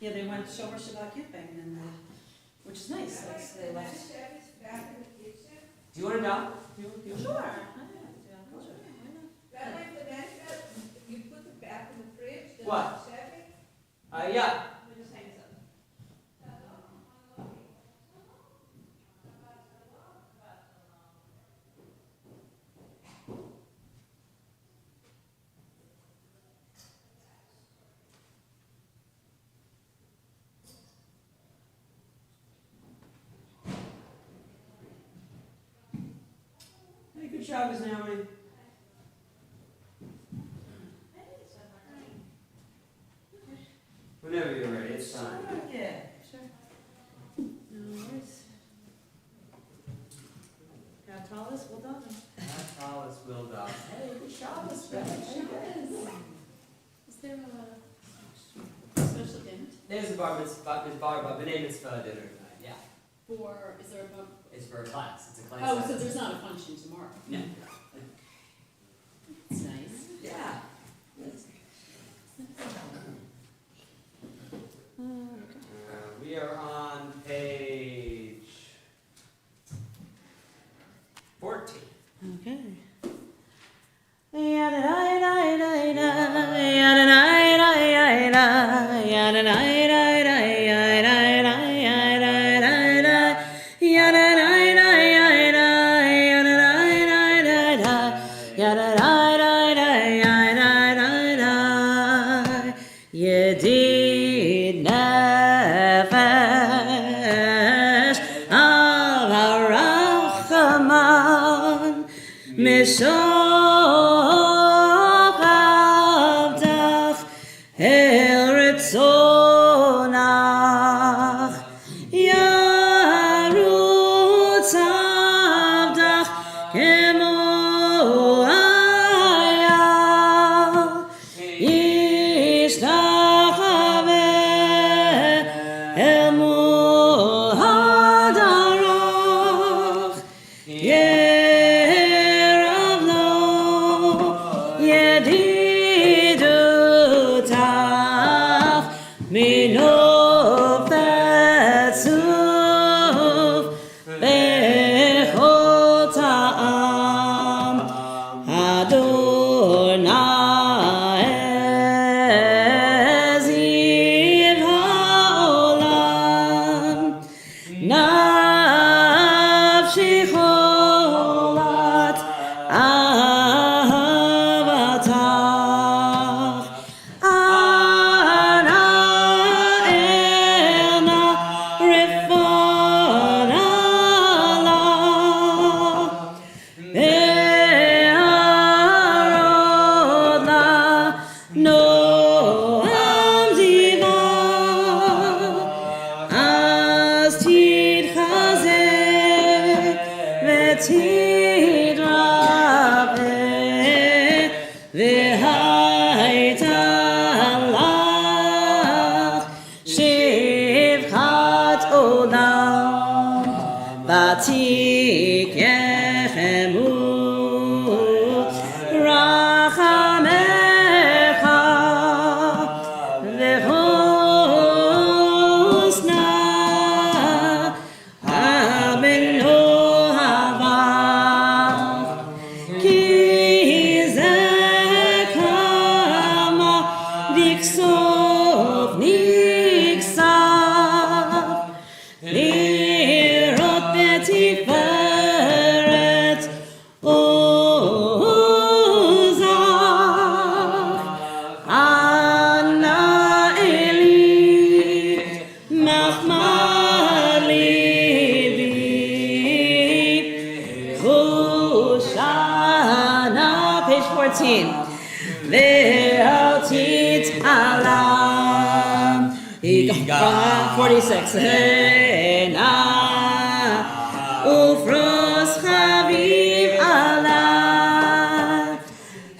Yeah, they went Shomer Shabbat camping, and which is nice. They left. Do you want to know? Sure. You put the back in the fridge? What? Yeah. Hey, good job, Miss Naomi. Whenever you're ready, it's fine. Yeah, sure. No worries. How tall is Will Dog? How tall is Will Dog? Hey, good job, Miss Is there a special event There's a bar mitzvah, the name is dinner tonight, yeah. for, is there a bump? It's for a class, it's a class. Oh, so there's not a function tomorrow? No. It's nice. Yeah. We are on page 14. Okay. Yedid nefesh al harachaman mishoch avdach el ritzonach yarutz avdach kemo ayal Alam 46 Ufros Chaviv Alam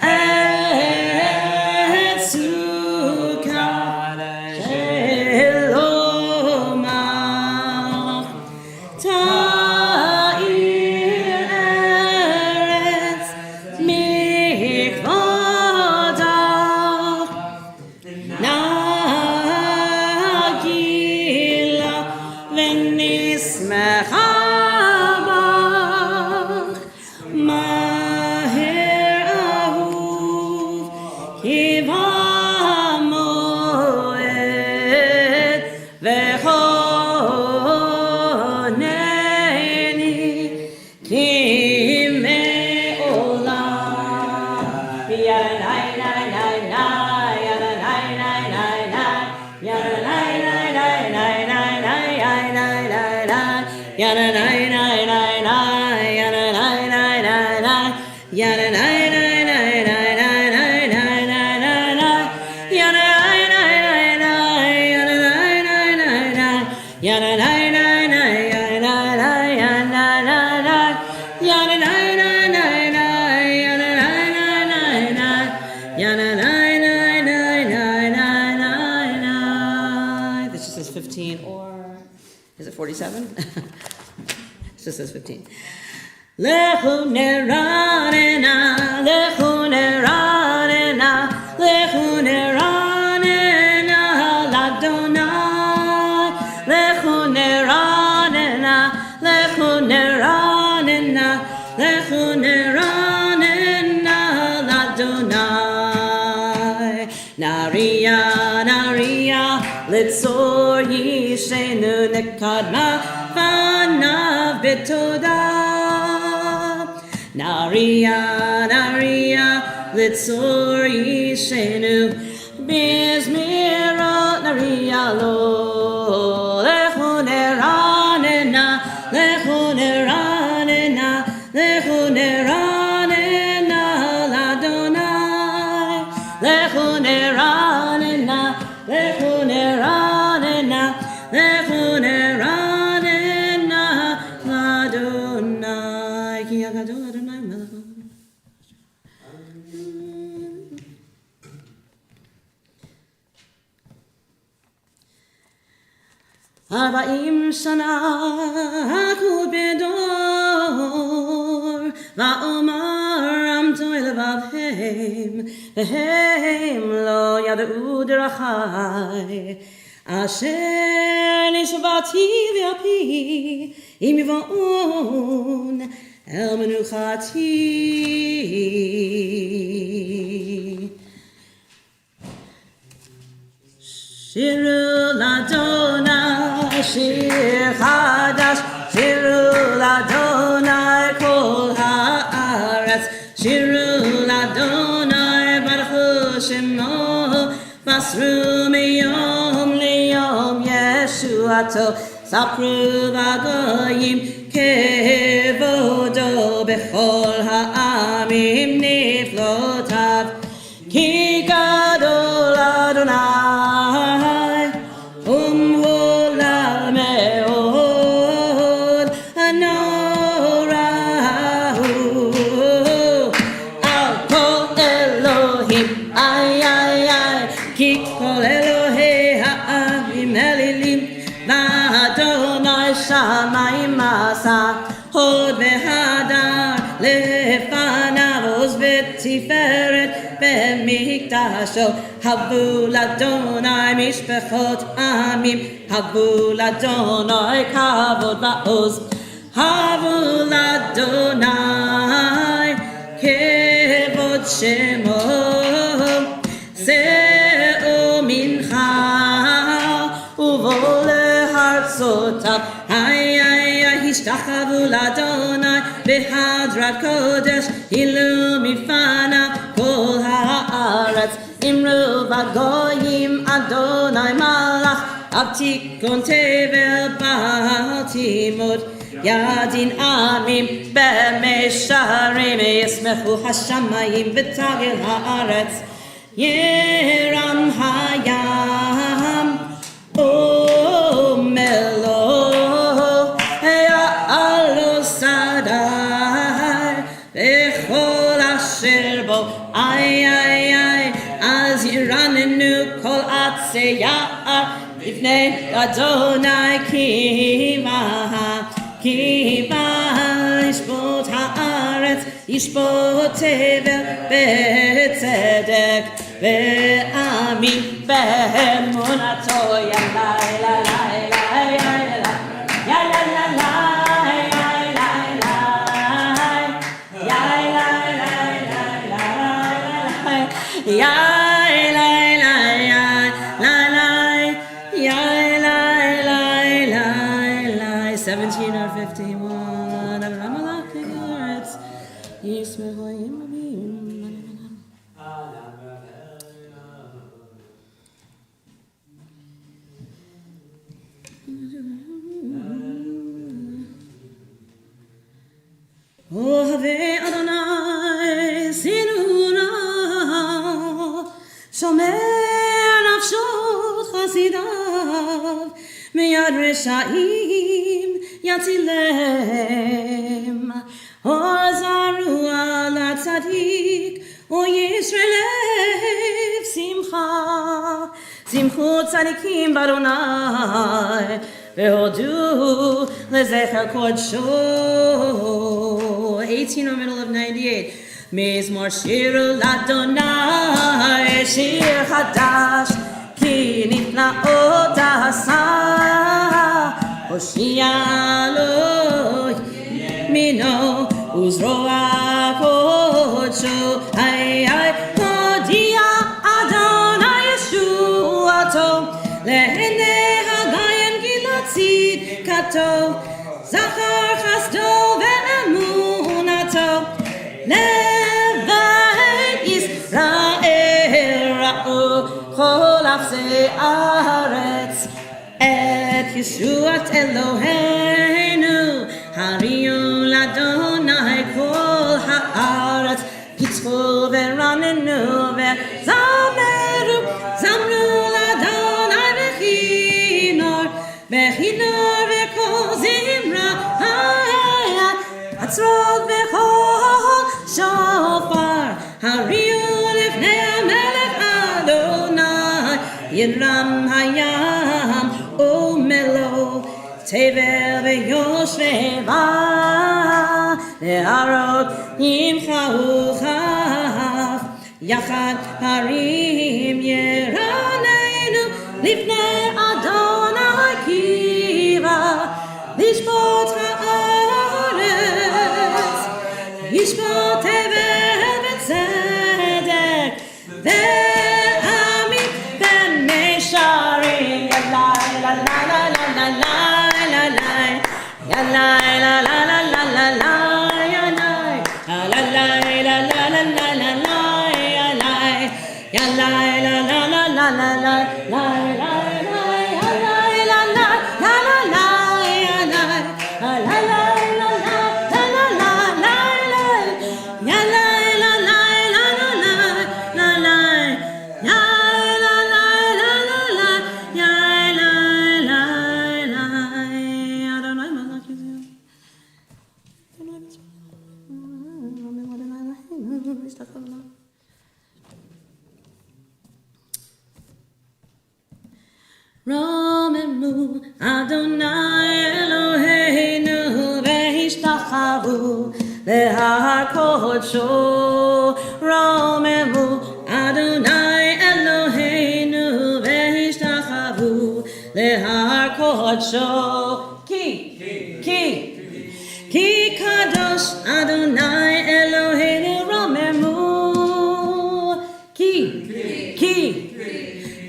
Et Sukkah Shelomah Ta'ir Eretz Mikvodach Is it 47? It just says 15. Lechu neranena, lechu neranena, lechu neranena, l'Adonai. Lechu neranena, lechu neranena, lechu neranena, l'Adonai. Naria, naria, litzor yishenu nekadma fanav betoda. Naria, naria, litzor yishenu bizmirot naria lo. Lechu neranena, lechu neranena, lechu neranena, l'Adonai. Lechu neranena, lechu neranena, lechu neranena, l'Adonai. Ki hagadol Adonai melech haolam. Arba'im shana hakud bedor va'omar amtu elevavhem v'hem lo yad'u derachai asher nishbati v'api im yiva'un el menuchati. Shiru l'Adonai, shir chadash, shiru l'Adonai, kol haaretz, shiru l'Adonai, baruchu shemo, masru miyom liyom yeshuato, sapru v'agoyim kevodo bechol ha'amim niflotav, ki gadol Adonai, umhola me'od, anorahu, al kol Elohim, ay, ay, ay, ki kol Elohei ha'avim elilim, v'Adonai shamayim asa, hod v'hadar, lefanav oz v'tiferet, במקדשו, הבו לאדוני משפחות עמים, הבו לאדוני כבוד ועוז, הבו לאדוני כבוד שמו, שאו מנחה ובואו לארצותיו, איי איי איי השתחוו לאדוני בהדרת קודש, הילו מפניו כל הארץ, אמרו בגויים אדוני מלך, עתיקון תבל בל תימוד, ידין עמים במישרים, ישמחו השמיים ותגל הארץ, ירם הים ומלוא, יעלו שדי וכל אשר בו, איי איי איי, אז ירננו כל עצי יער לפני אדוני, כי בא ישפוט הארץ, ישפוט תבל בצדק, ועמי באמונתו, יאללה יאללה יאללה יאללה yeah, 17 or 51 of Ramalak Eretz Yismechoyim Rabim. Ohave Adonai Sinura Shomer Nafshot Chasidav Miyad Reshaim Yatzilem Or Zaru Ala Tzadik O Yisrael Simcha Simchut Tzadikim Baronai והודו לזכר קודשו. 18 or middle of 98. מזמור שירו לאדוני, שיר חדש, כי נפלאות עשה, הושיע לו מינו וזרוע קודשו. הודיע אדוני ישועתו, לעיני הגויים גילה צדקתו, זכר חסדו ואמונתו, לבית ישראל ראו כל אפסי הארץ את ישועת אלוהינו, הריעו לאדוני כל הארץ, פיצחו ורננו וזמרו, זמרו לאדוני בכינור וכל זמרה, עצרות וכל שופר, הריעו לפני המלך אדוני, ירם הים ומלוא, תבל ויושבה, להרות ימחאו כף, יחד הרים ירננו, לפני אדוני קיבה, לשפוט הארץ, ישפוט תבל וצדק, ועמי במישרים, ילאי לה לה לה לה לה לה לה לה, ילאי לה לה לה לה לה לה, ילאי לה לה לה לה לה לה לה לה, ילאי לה לה לה לה לה לה לה לה. רוממו אדוני אלוהינו והשתחוו להר קודשו. רוממו אדוני אלוהינו והשתחוו להר קודשו. כי קדוש אדוני אלוהינו רוממו.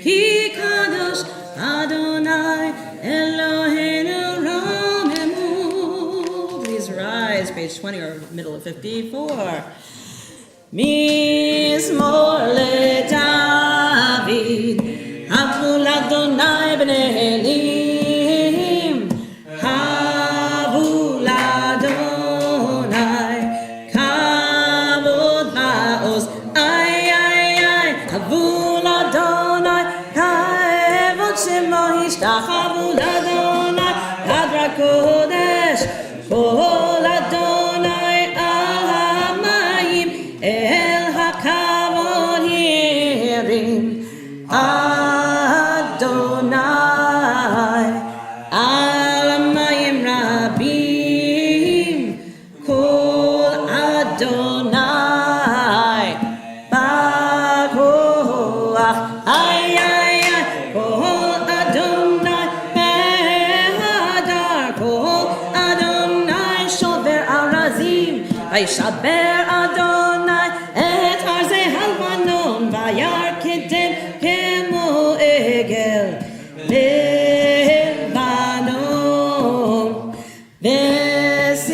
כי קדוש Adonai Eloheinu Ramemu. Please rise, page 20 or middle of 54. Mizmor leDavid, Havul Adonai b'nei Elim, Havul Adonai, Kavod Ma'oz, Havul Adonai, Shemo ishtachavu l'Adonai, Hadra Kodesh, Kol Adonai al hamayim, El hakavod yirim, Adonai al hamayim rabim, Kol Adonai b'koach, וישבר אדוני את ארזי הלבנון וירקדם כמו עגל לבנון וסריון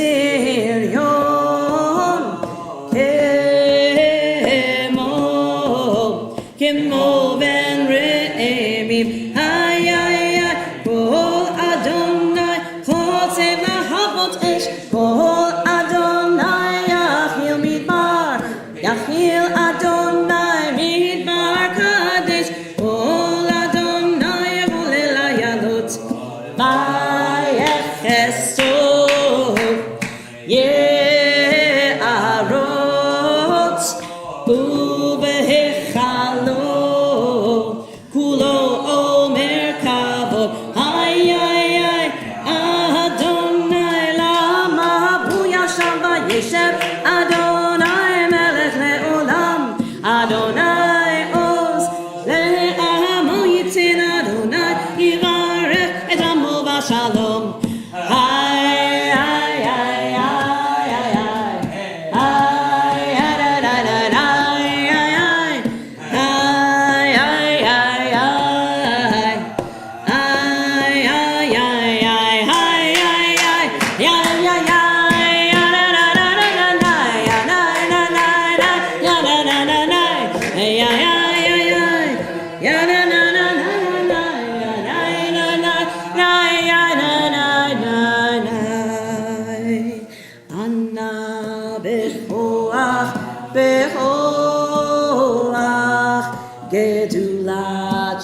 כמו בן רעמים. כל אדוני חוצב להבות אש, כל יחיל אדוני מדבר קדש, כל אדוני יבולל לעלות, ויחסו יערות ובהיכלו, כולו עומד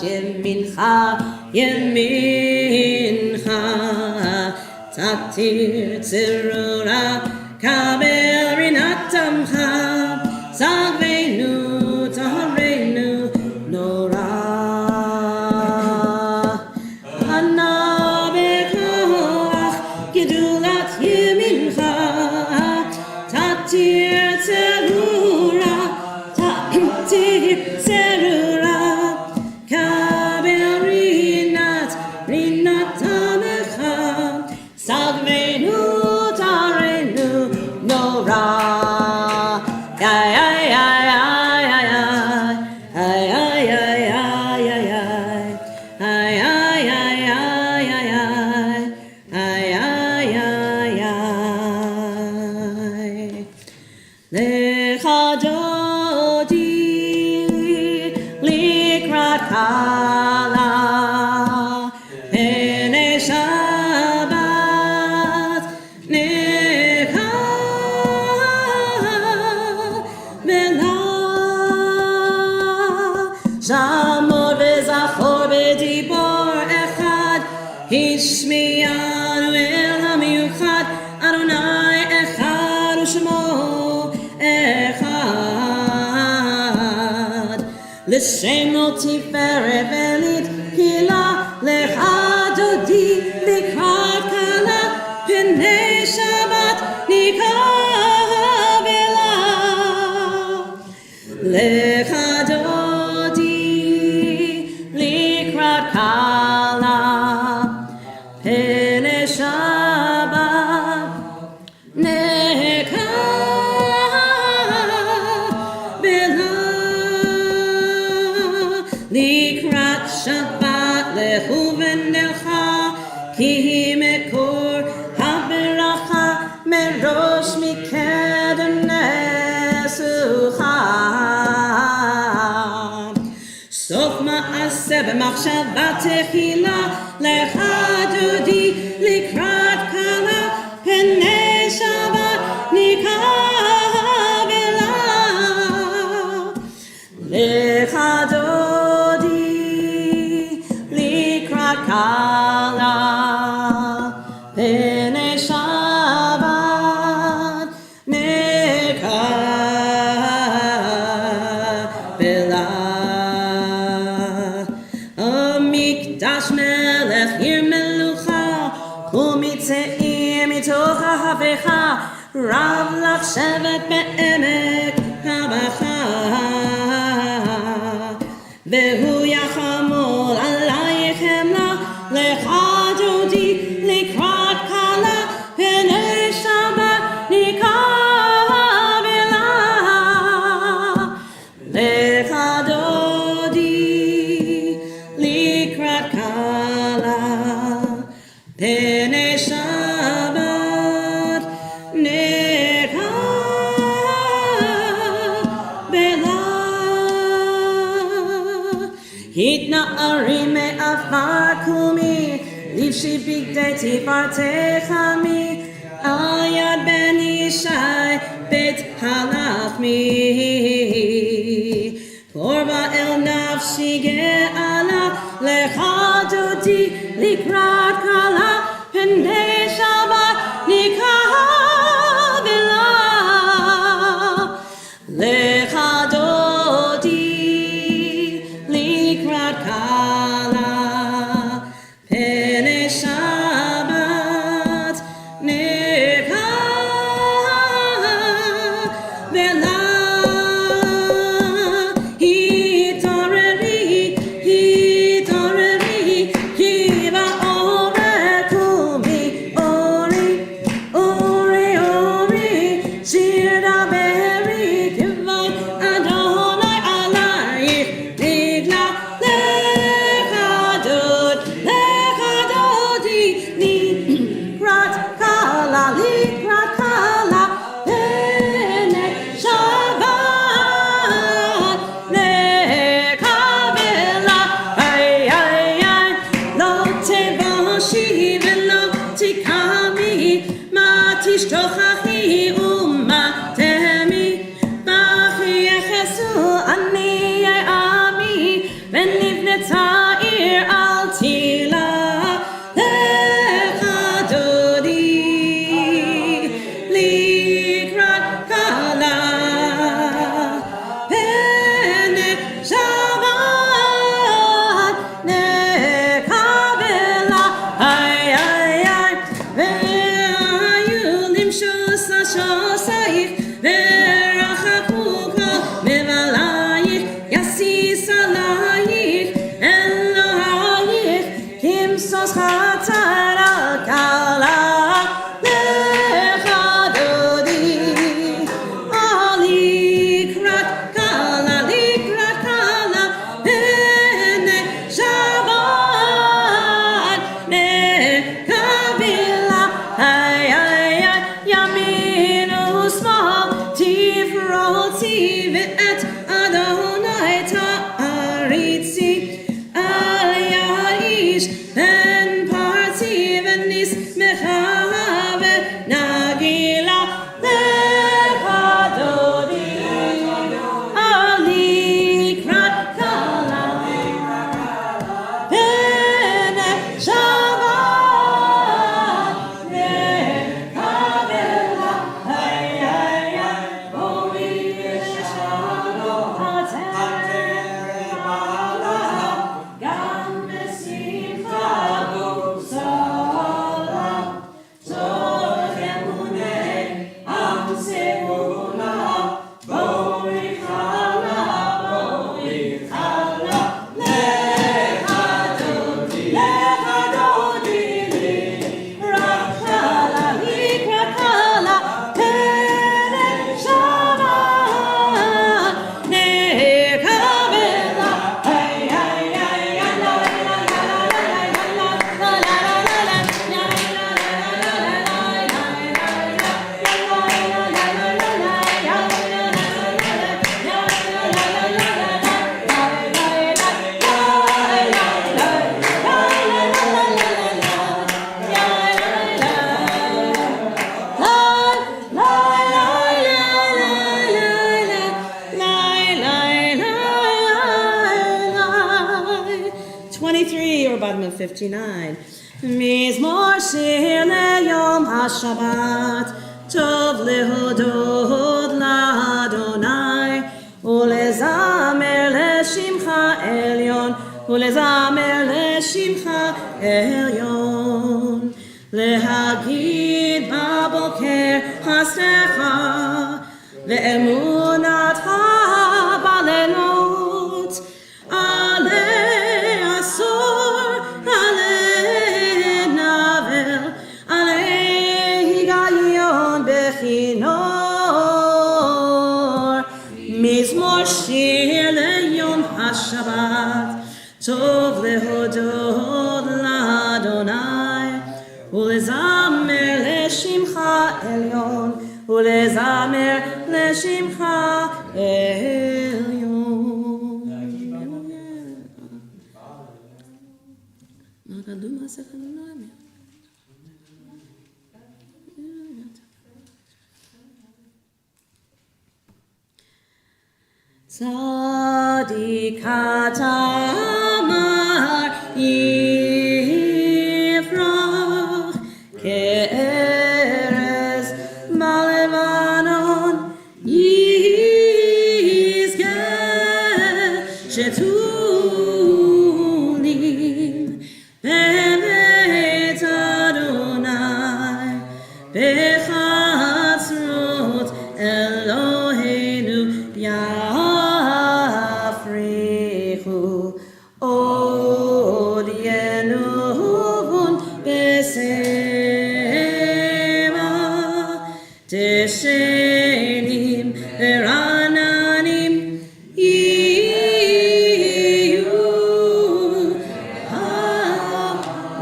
ימינך ימינך תתיר צרורה קבל רינת עמך צגבנו טהרנו נורא ענה בכוח גדולת ימינך תתיר צרורה תתיר צרורה קבל רינת עמך צגבנו טהרנו נורא לך דודי לקראת כלה פני שבת שמור וזכור בדיבור אחד השמיענו אל המיוחד אדוני אחד ושמו אחד לשמו תפארת ולתהילה לך דודי לקראת כלה פני שבת נקבלה לך דודי לקראת כלה פני שבת נקבלה לקראת שבת לכו ונלכה כי היא מקור הברכה מראש מקדם נסוכה סוף מעשה במחשבה תחילה לך דודי לקראת כלה פני שבת נקבלה לך דודי לקראת כלה פני שבת נקבלה המקדש מלך עיר מלוכה ומצאים מתוך ההפכה רב לך שבט בעמק הבכה והוא יחמול עלייך חמלה לך דודי לקראת כלה פני שבת נקבלה לך דודי לקראת כלה פני שבת נקבלה התנערי מעפר קומי לבשי בגדי תפארתך עמי על יד בן ישי בית הלחמי קורבה אל נפשי גאלה לך דודי לקראת כלה פני שבת נקבלה לך דודי לקראת כלה פני שבת נקבלה התעוררי התעוררי כי באור קומי אורי אורי אורי שיר דברי כבוד אדוני עלייך נגלה לך bottom of 59. Mizmor shir leyom hashabbat, tov lehodod l'Adonai, ulezamer leshimcha elyon, ulezamer leshimcha elyon, lehagid baboker hastecha, ve'emunat ha'balelot, ale asor, ale navel, ale higayon bechinor, mizmor shir leyom hashabbat, tov lehodod l'Adonai, ulezamer leshimcha elyon, ulezamer leshimcha elyon. Tzadikat amar yifrach ke'erez balevanon yizgeh shetulim be'met Adonai bechatzrot Eloheinu yafrichu od yenuvun besema teshenim verananim yiyu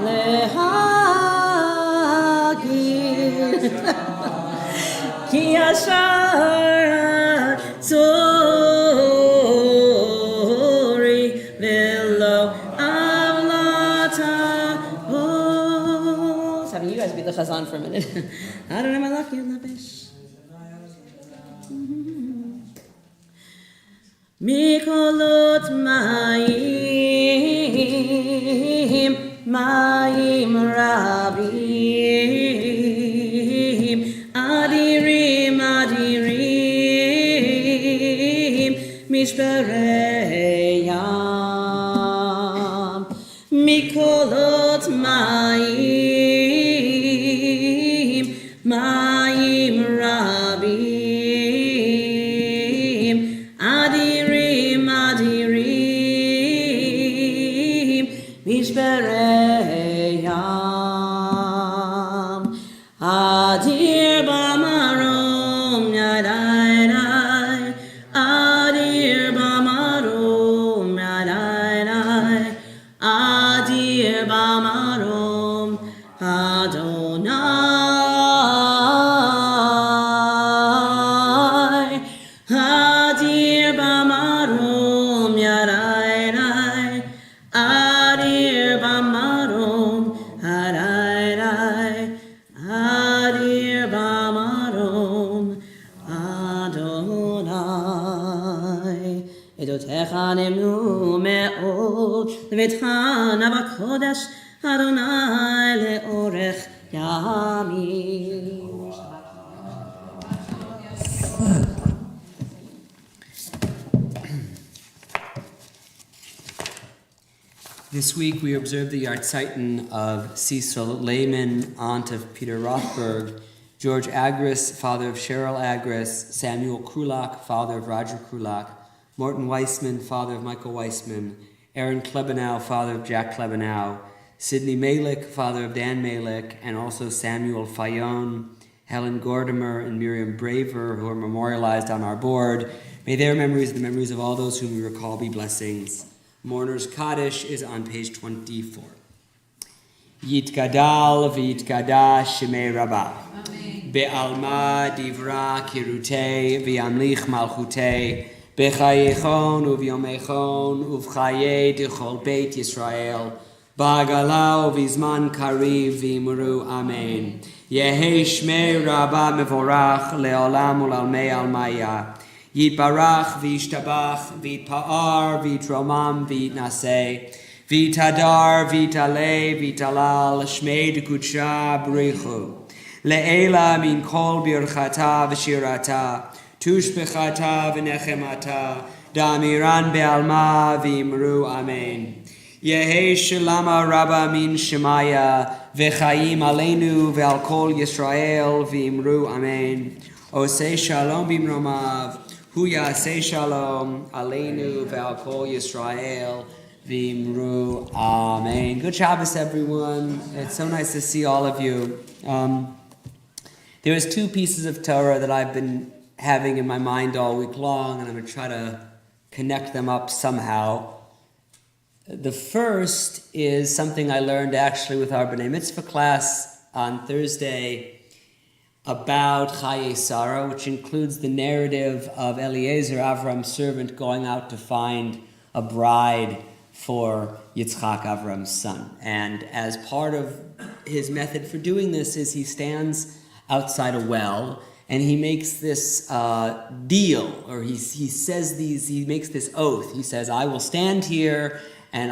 lehagir ki yashar tzori velo avlata. Having you guys be the chazan for a minute. I don't know my luck, you lavish. Mikolot mayim, mayim rabim, adirim, adirim, mishperei yam. Mikolot mayim, mayim rabim, adirim, adirim, ish bereyam adir bamarom yadai adir bamarom yadai adir bamarom Adonai adir bamarom yadai adir bamarom yadai adir bamarom Adonai Edotecha nemnu me'od Levetchana b'kodesh Adonai le'orech yamim. This week we observe the Yartzeiton of Cecil Lehman, aunt of Peter Rothberg, George Agris, father of Cheryl Agris, Samuel Krulak, father of Roger Krulak, Morton Weissman, father of Michael Weissman, Aaron Klebanow, father of Jack Klebanow, Sidney Malik, father of Dan Malik, and also Samuel Fayon, Helen Gordimer, and Miriam Braver, who are memorialized on our board. May their memories and the memories of all those whom we recall be blessings. Mourner's Kaddish is on page 24. Yitgadal v'yitgadash shemei Rabbah. Be'alma divra kirutei v'yamlich malchutei. Bechayechon uvyomechon uvchaye dichol beit Yisrael. Ba'galau v'zman kariv v'imru amen. Yehi shmei Rabbah mevorach le'olam u'lalmei almaya. Yitbarach v'yishtabach v'yitpa'ar v'yitromam v'yitnaseh. V'yitadar v'yitaleh v'yitalal shmei d'kudsha b'richu. Le'ela min kol birchata v'shirata. Tushbechata v'nechemata. Damiran be'alma v'imru amen. Yehi shalama Rabbah min shemaya. V'chaim aleinu ve'al kol Yisrael v'imru amen. Osei shalom b'mromav. Hu yaseh shalom aleinu ve'al kol Yisrael v'imru amen. Good Shabbos, everyone. It's so nice to see all of you. There's two pieces of Torah that I've been having in my mind all week long, and I'm going to try to connect them up somehow. The first is something I learned actually with our B'nai Mitzvah class on Thursday about Chaye Sarah, which includes the narrative of Eliezer, Avram's servant, going out to find a bride for Yitzchak, Avram's son. And as part of his method for doing this is he stands outside a well and he makes this deal, or he makes this oath. He says, I will stand here and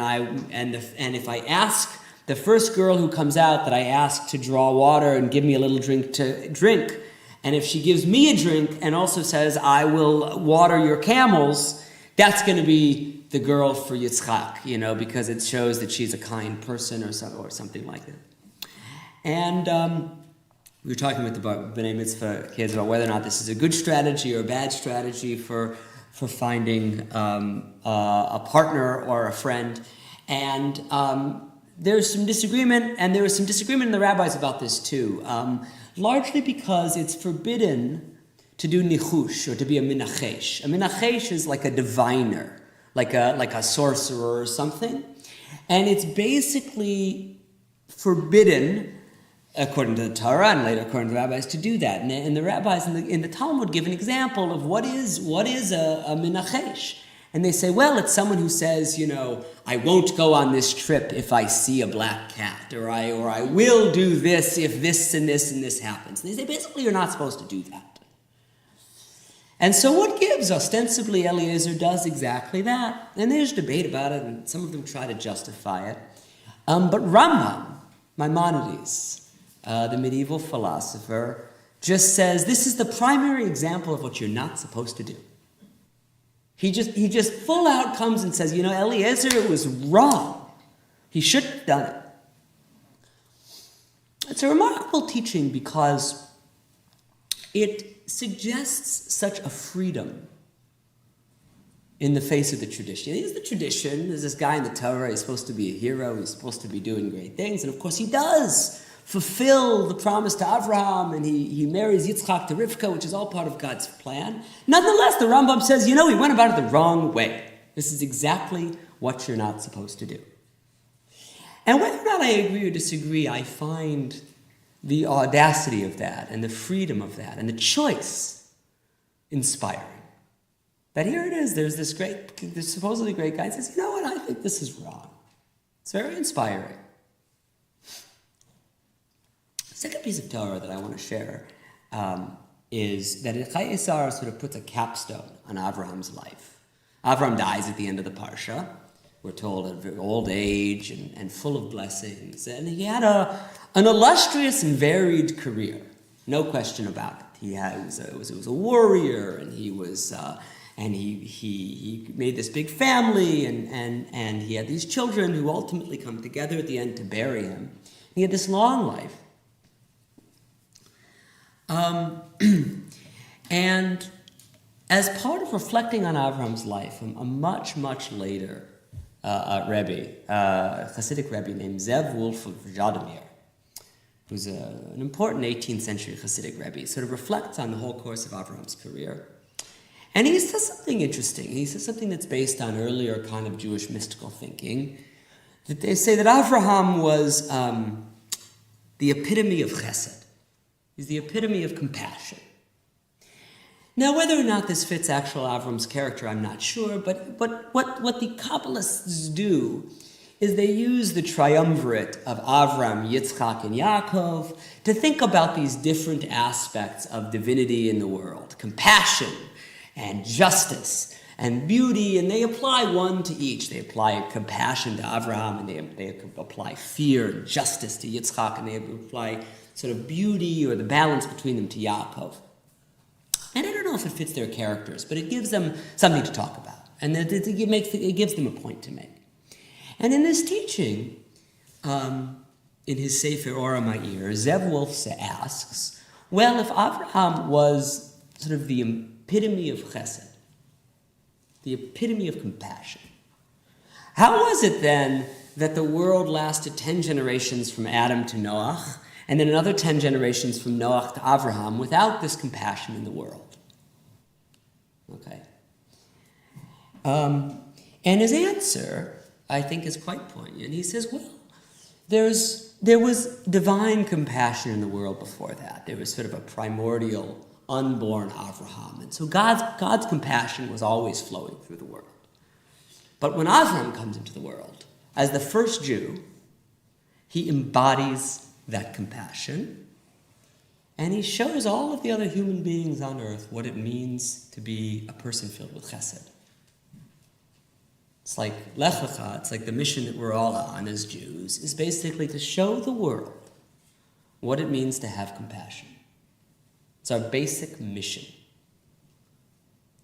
if I ask the first girl who comes out that I ask to draw water and give me a little drink to drink, and if she gives me a drink and also says, I will water your camels, that's going to be the girl for Yitzchak, because it shows that she's a kind person or something like that. And we were talking with the B'nai Mitzvah kids about whether or not this is a good strategy or a bad strategy for finding a partner or a friend. And there's some disagreement, and there was some disagreement in the rabbis about this too, largely because it's forbidden to do nichush, or to be a minachesh. A minachesh is like a diviner, like a sorcerer or something. And it's basically forbidden, according to the Torah and later according to the rabbis, to do that. And the rabbis in the Talmud give an example of what is a minachesh. And they say, well, it's someone who says, I won't go on this trip if I see a black cat, or I will do this if this and this and this happens. And they say, basically, you're not supposed to do that. And so what gives? Ostensibly, Eliezer does exactly that. And there's debate about it, and some of them try to justify it. But Rambam, Maimonides, the medieval philosopher, just says this is the primary example of what you're not supposed to do. He just full out comes and says, Eliezer was wrong. He shouldn't have done it. It's a remarkable teaching because it suggests such a freedom in the face of the tradition. Here's the tradition. There's this guy in the Torah. He's supposed to be a hero. He's supposed to be doing great things. And of course he does fulfill the promise to Avraham, and he marries Yitzchak to Rivka, which is all part of God's plan. Nonetheless, the Rambam says, he went about it the wrong way. This is exactly what you're not supposed to do. And whether or not I agree or disagree, I find the audacity of that and the freedom of that and the choice inspiring. That here it is, there's this supposedly great guy who says, you know what, I think this is wrong. It's very inspiring. The second piece of Torah that I want to share is that Chai Isar sort of puts a capstone on Avraham's life. Avram dies at the end of the Parsha. We're told at very old age and full of blessings. And he had an illustrious and varied career, no question about it. He was a warrior, and he was he made this big family, and he had these children who ultimately come together at the end to bury him. He had this long life. And as part of reflecting on Avram's life, a much, much later Rebbe, Hasidic Rebbe named Zev Wolf of Zhadomir, who's an important 18th century Hasidic Rebbe, sort of reflects on the whole course of Avram's career. And he says something interesting. He says something that's based on earlier kind of Jewish mystical thinking, that they say that Avraham was the epitome of chesed. He's the epitome of compassion. Now, whether or not this fits actual Avram's character, I'm not sure, but what the Kabbalists do is they use the triumvirate of Avram, Yitzchak, and Yaakov to think about these different aspects of divinity in the world, compassion and justice and beauty, and they apply one to each. They apply compassion to Avraham, and they apply fear and justice to Yitzchak, and they apply sort of beauty or the balance between them to Yaakov. And I don't know if it fits their characters, but it gives them something to talk about, and it gives them a point to make. And in this teaching, in his Sefer Ora Ma'ir, Zev Wolf asks, well, if Avraham was sort of the epitome of chesed, the epitome of compassion, how was it then that the world lasted 10 generations from Adam to Noach, and then another 10 generations from Noach to Avraham without this compassion in the world? Okay. And his answer, I think, is quite poignant. He says, well, there was divine compassion in the world before that. There was sort of a primordial, unborn Avraham. And so God's compassion was always flowing through the world. But when Avraham comes into the world, as the first Jew, he embodies that compassion, and he shows all of the other human beings on earth what it means to be a person filled with chesed. It's like Lech Lecha, it's like the mission that we're all on as Jews, is basically to show the world what it means to have compassion. It's our basic mission.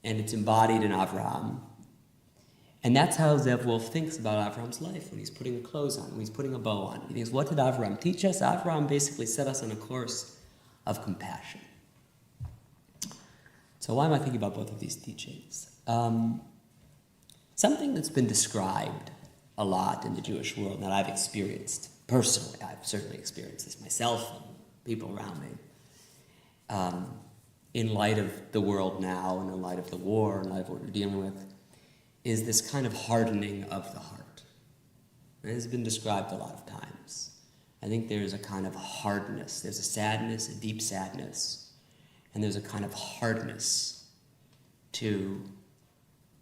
And it's embodied in Avraham. And that's how Zev Wolf thinks about Avraham's life when he's putting clothes on, when he's putting a bow on. He thinks, what did Avraham teach us? Avraham basically set us on a course of compassion. So why am I thinking about both of these teachings? Something that's been described a lot in the Jewish world that I've experienced personally, I've certainly experienced this myself and people around me, in light of the world now and in light of the war and in light of what we're dealing with, is this kind of hardening of the heart. And it's been described a lot of times. I think there's a kind of hardness. There's a sadness, a deep sadness, and there's a kind of hardness to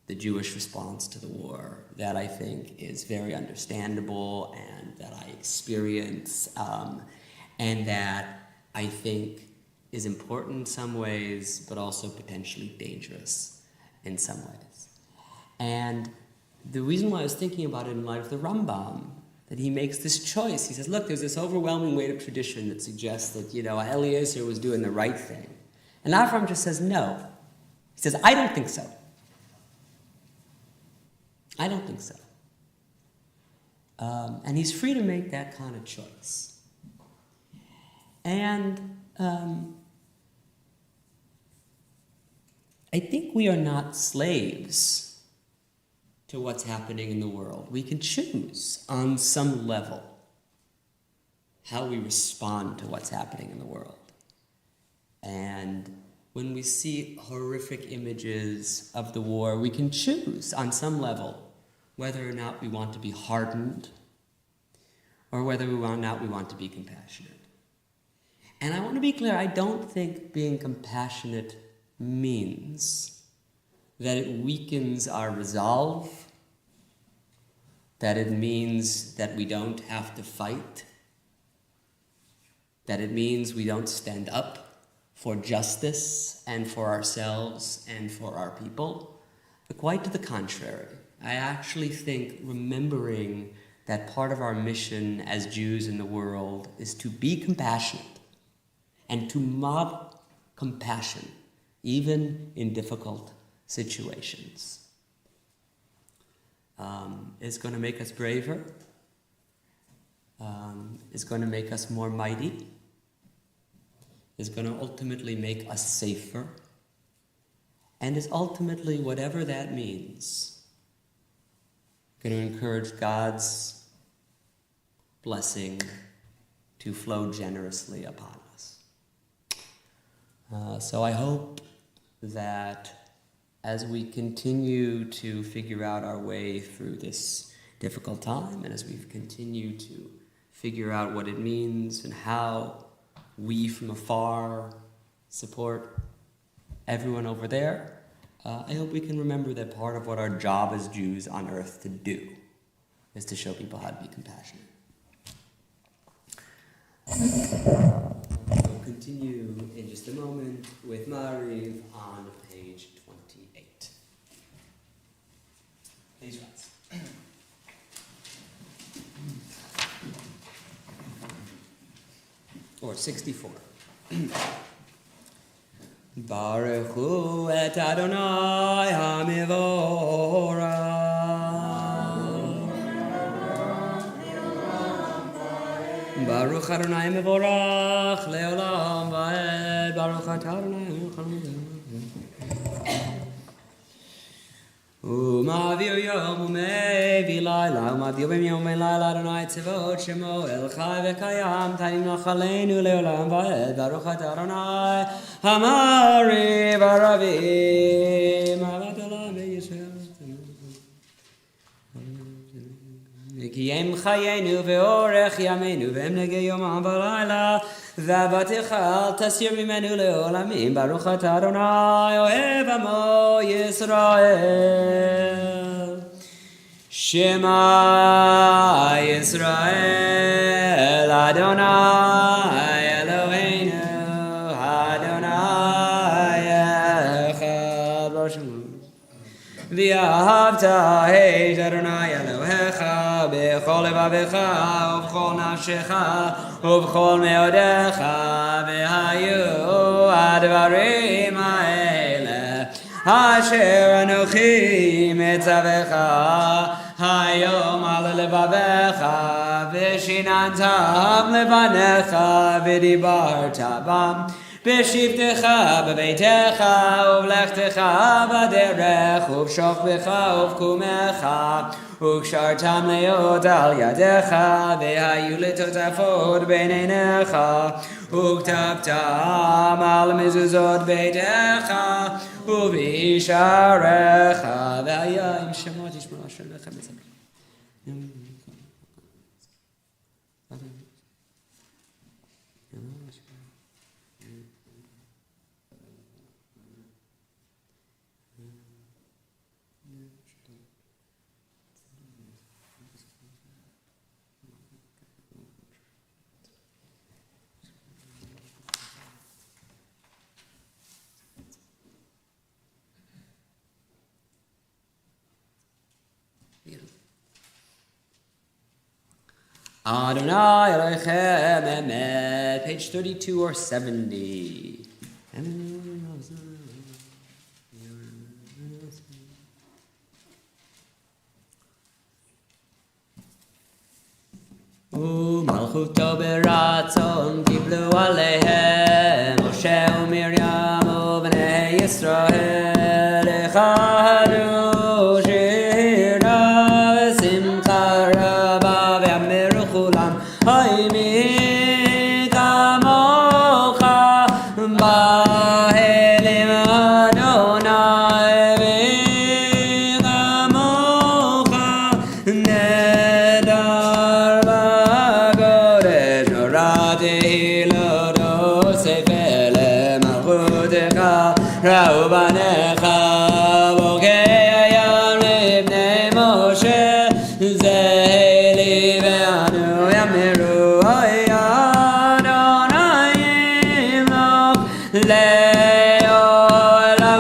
the Jewish response to the war that I think is very understandable and that I experience, and that I think is important in some ways, but also potentially dangerous in some ways. And the reason why I was thinking about it in light of the Rambam, that he makes this choice. He says, look, there's this overwhelming weight of tradition that suggests that, Eliezer was doing the right thing. And Avram just says, no. He says, I don't think so. I don't think so. And he's free to make that kind of choice. And I think we are not slaves to what's happening in the world. We can choose on some level how we respond to what's happening in the world. And when we see horrific images of the war, we can choose on some level whether or not we want to be hardened or whether or not we want to be compassionate. And I want to be clear, I don't think being compassionate means that it weakens our resolve, that it means that we don't have to fight, that it means we don't stand up for justice and for ourselves and for our people. But quite to the contrary, I actually think remembering that part of our mission as Jews in the world is to be compassionate and to model compassion even in difficult situations. Is going to make us braver, is going to make us more mighty, is going to ultimately make us safer, and is ultimately, whatever that means, going to encourage God's blessing to flow generously upon us. So I hope that as we continue to figure out our way through this difficult time, and as we continue to figure out what it means and how we from afar support everyone over there, I hope we can remember that part of what our job as Jews on earth to do is to show people how to be compassionate. We'll continue in just a moment with Mariv on page 28. Please rise. Or 64. Baruch hu et Adonai hamivorach. Baruch Adonai hamivorach leolam vaed. Baruch Adonai hamivorach. Umavir yom umevi layla, umavir yom layla Adonai tzivot shemo el chai v'kayam taim nachaleinu leolam vaed. Baruch Adonai hamari v'aravim avadolam v'yisrael Kiyem chayenu ve'orech yameinu ve'em nege yomam v'layla V'avaticha tasir mimenu leolamim Baruch Adonai ohev amo Yisrael Shema Yisrael Adonai Eloheinu Adonai Echad Baruch Shemu V'ahavta et Adonai Elohecha b'chol levavecha ובכל נפשך ובכל מאודיך והיו הדברים האלה אשר אנוכי מצווך היום על לבביך ושיננתם לבניך ודיברת בם בשבתך בביתך ובלכתך בדרך ובשוכבך ובקומך וקשרתם להיות על ידיך והיו לטוטפות בין עיניך וכתבתם על מזוזות ביתך ובשעריך והיה עם שמות ישמעו אשר לך מצפים. Adonai Elohechem Emet, page 32 or 70. Malchuto beratzon kiblu aleihem Moshe uMiriam u'bnei Yisrael echadu shira Hay mi kamocha Bahelim Adonai mi kamocha Nedar bagodesh Norati hilodo sefele malchutecha Ra'u banecha Bokei Libnei Moshe Zeheli ve'anu yamiru Oy Adonai yimloch le'olam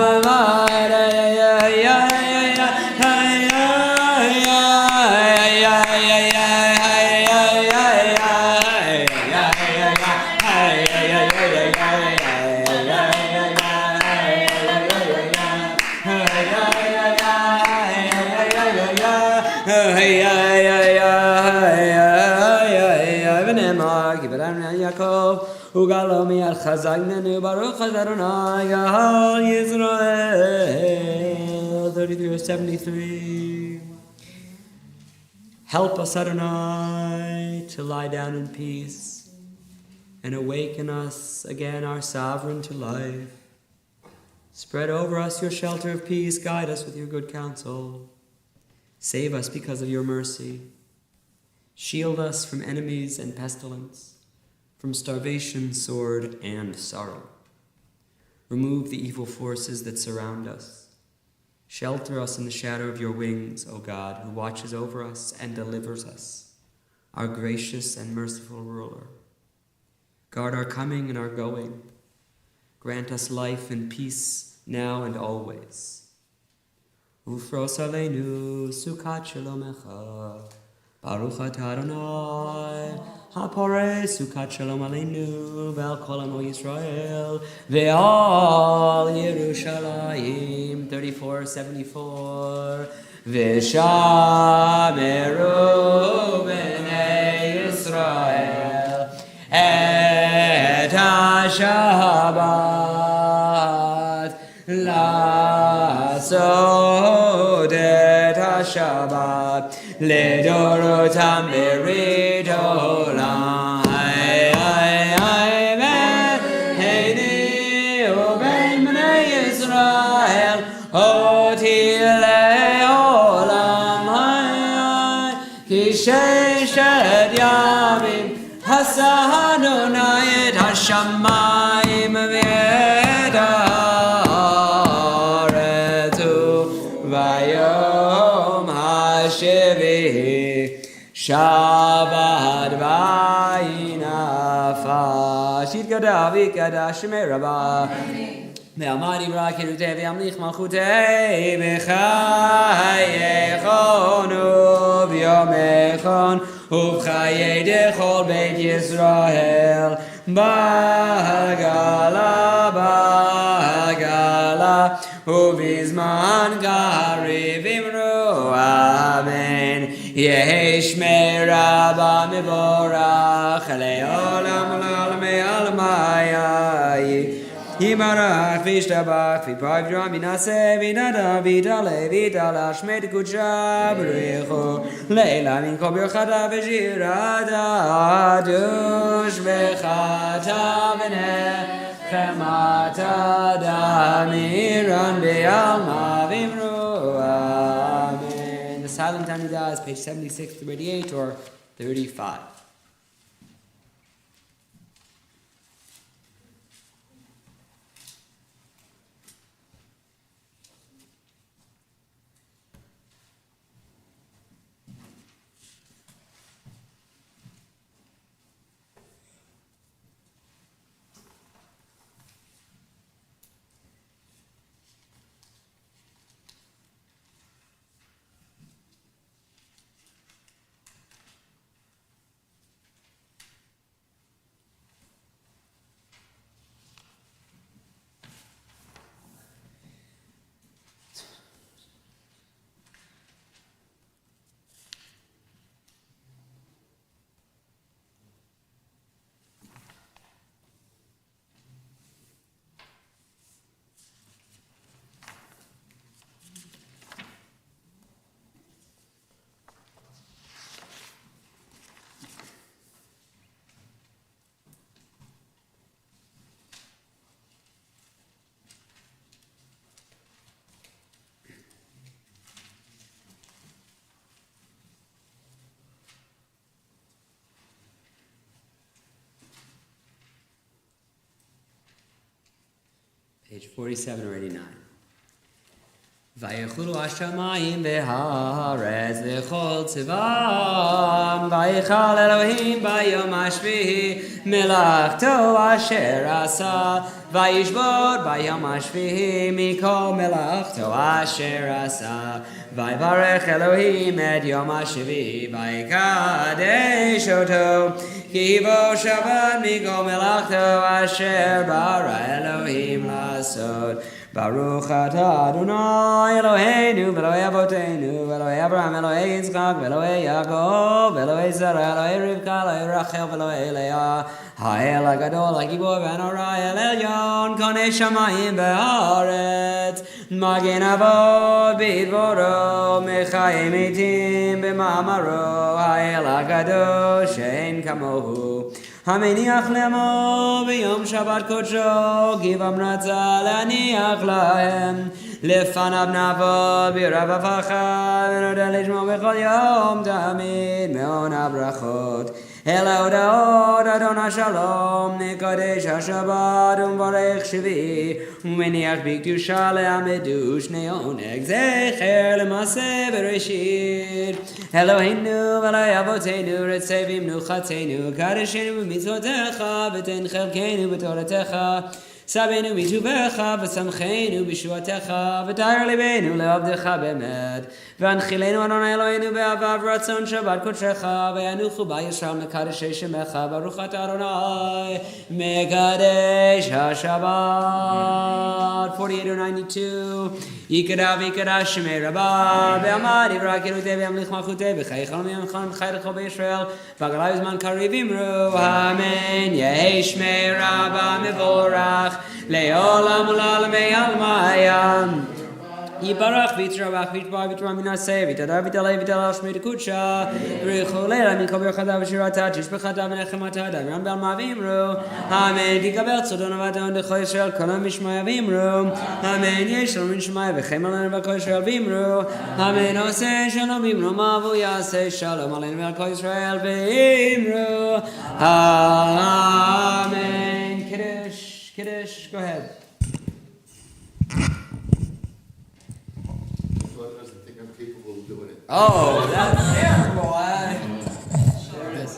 Ugalomi al Chazagnenu Baruch Adonai Gahal Yisrael 33:73. Help us, Adonai, to lie down in peace and awaken us again, our sovereign, to life. Spread over us your shelter of peace. Guide us with your good counsel. Save us because of your mercy. Shield us from enemies and pestilence, from starvation, sword, and sorrow. Remove the evil forces that surround us. Shelter us in the shadow of your wings, O God, who watches over us and delivers us, our gracious and merciful ruler. Guard our coming and our going. Grant us life and peace now and always. Ufros aleinu sukat shalomecha. Baruch atah Adonai, hapore sukat shalom aleinu, ve'al kol amo Yisrael, ve'al Yerushalayim 34:74. V'shameru b'nei Yisrael et ha-Shabbat la'asod et ha-Shabbat לדורותם ברית עולם. והני ובין בני ישראל אותי לעולם. כי ששת ימים עשה אדוני את השמיים ואת הארץ וביום השביעי שבת וינפש. יתגדל ויקדש שמי רבה ועמד יברא קירותי וימליך מלכותי בחייכון וביומכון ובחיי דכל בית ישראל בעגלה בעגלה ובזמן קריב אמרו אמן. יהי שמי רבה מבורך לעולם ולעולמי עלמי. יברך וישתבח ויפאר וידרום וינשא וינדע ויתעלה ויתעלה שמי תקודשה בריחו לילה מן כל ברכתה ושירתה תושבחתה ונחמתה דמירן בעלמא ואמרו amen. The silent Amidah is page 76 to 88 or 35. Page 47 or 89. ויחולו השמיים והארץ וכל צבאם ויכל אלוהים ביום השביעי מלאכתו אשר עשה וישבות ביום השביעי מכל מלאכתו אשר עשה ויברך אלוהים את יום השביעי ויקדש אותו כי בו שבת מכל מלאכתו אשר ברא אלוהים לעשות ברוך אתה אדוני אלוהינו ואלוהי אבותינו ואלוהי אברהם אלוהי יצחק ואלוהי יעקב ואלוהי שרה אלוהי רבקה אלוהי רחל ואלוהי לאה האל הגדול הגיבור והנורא האל עליון קונה שמיים וארץ מגן אבות בדברו מחיי מתים במאמרו האל הקדוש שאין כמוהו המניח לעמו ביום שבת קודשו כי במרצה להניח להם לפניו נעבוד ברב הפחד ונודה לשמו בכל יום תמיד מעון הברכות אל ההודעות אדון השלום נקדש השבת ומברך שביעי ומניח בקדושה לעמדו שני עונג זכר למעשה בראשית אלוהינו ואלוהי אבותינו רצה במנוחתנו קדשנו במצוותיך ותן חלקנו בתורתך סבנו בטובך ושמחנו בשבועתך ותאר ליבנו לעבדך באמת והנחילנו אדוני אלוהינו באהבה ורצון שבת קודשך וינוחו בה ישראל מקדשי שמך ברוך אתה אדוני מקדש השבת 48 or 92 יקדש ויקדש שמי רבה בעמד יברא קירותי וימליך מלכותי בחיי חלום יום חלום בחיי לכל בישראל והגלה בזמן קריב אמרו אמן יהי שמי רבה מבורך לעולם ולעולמי עלמיים יברך ויתרבח ויתבר ויתרם מנעשה ויתהדר ויתעלה ויתעלה שמי דקודשה בריחו לילה מכל ברכתה ושירתה תשבחתה ונחמתה דברם בעלמה ואמרו אמן תקבל צודון ואדון דכל ישראל כל המשמעיה ואמרו אמן יש שלום ונשמעיה וחם עלינו ועל כל ישראל ואמרו אמן עושה שלום ואמרו והוא יעשה שלום עלינו ועל כל ישראל ואמרו אמן Kiddush, go ahead. Doesn't think I'm capable of doing it. Oh, that's terrible. Sure is.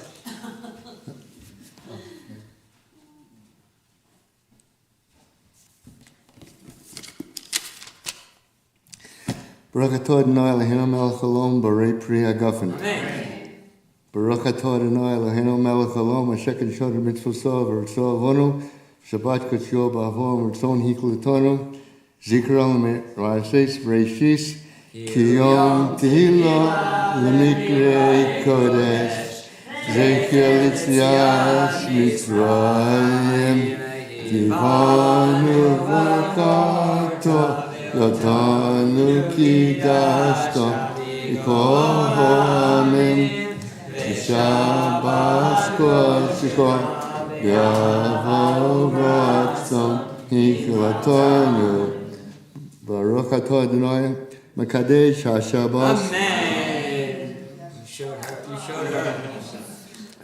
Baruch atah Adonai Eloheinu melech haolam borei pri hagafen. Baruch atah Adonai Eloheinu melech haolam asher kedeshah b'mitzvosav v'ritzah avonu Shabbat kodsho b'avo v'ritzon hiklatonu zikra l'ma'ases v'reishis ki yom tehillah l'mikrei kodesh zecher l'tzias Mitzrayim tivanu v'akato Yotanu kidashto ikohomen Shabbat kodsho Yavoratzon Hiklatonu Baruch atah Adonai Mekadesh HaShabbat Amen. You showed her.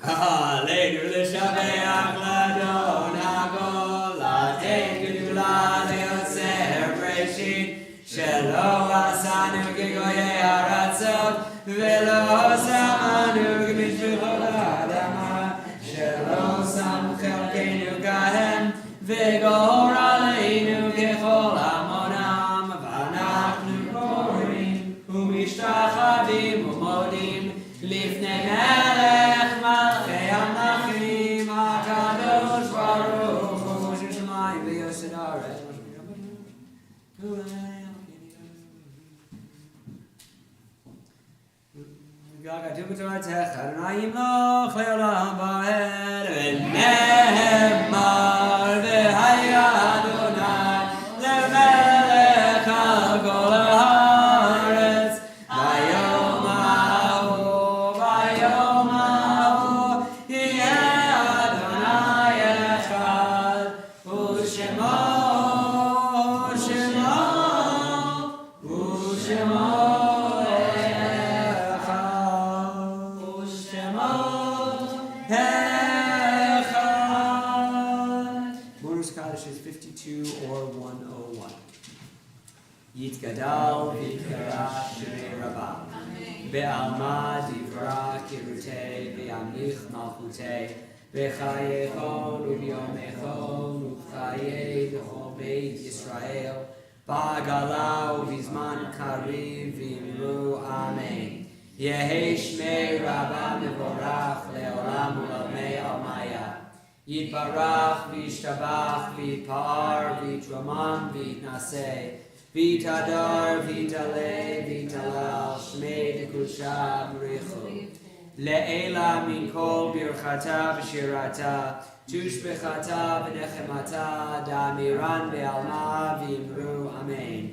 Hallelujah. Shabbat Ladon Hagol Latei Gedula Leotzer Breshit Shelo Asanu Gegoye Haratzot Velo Samanu Gemishvul Adama Shelo Sam Chelkeinu Gahem Vegor Aleinu Kechol Amonam Vanachnu Korim Umishtachadim Umodim Lifnei Melech Malchei Hamlachim HaKadosh Baruch Hu Moshe Shemayim V'Yosed Haaretz Gagatu b'toratecha Adonai yimloch le'olam va'ed v'nehemar v'haya Adonai le'melech al kol haaretz v'yom ha'hu yeh Adonai echad u'shemo echad Yitgadal v'yitgara shemei rabba. Be'alma divra kirutei v'yamlich malchutei. B'chayechon u'b'yomechon u'b'chayei b'chol beit Yisrael. Ba'agala u'b'zman kariv v'imru amen. Yehi shmei rabba mevorach le'olam u'lamei almaya. Yitbarach v'yishtabach v'yitpa'ar v'yitramam v'yitnaseh. Vitadar, vitale, vitalal, shmei dekusha b'richu. Le'ela min kol birchata v'shirata, tushbechata v'nechemata, da'amiran be'alma v'imru amen.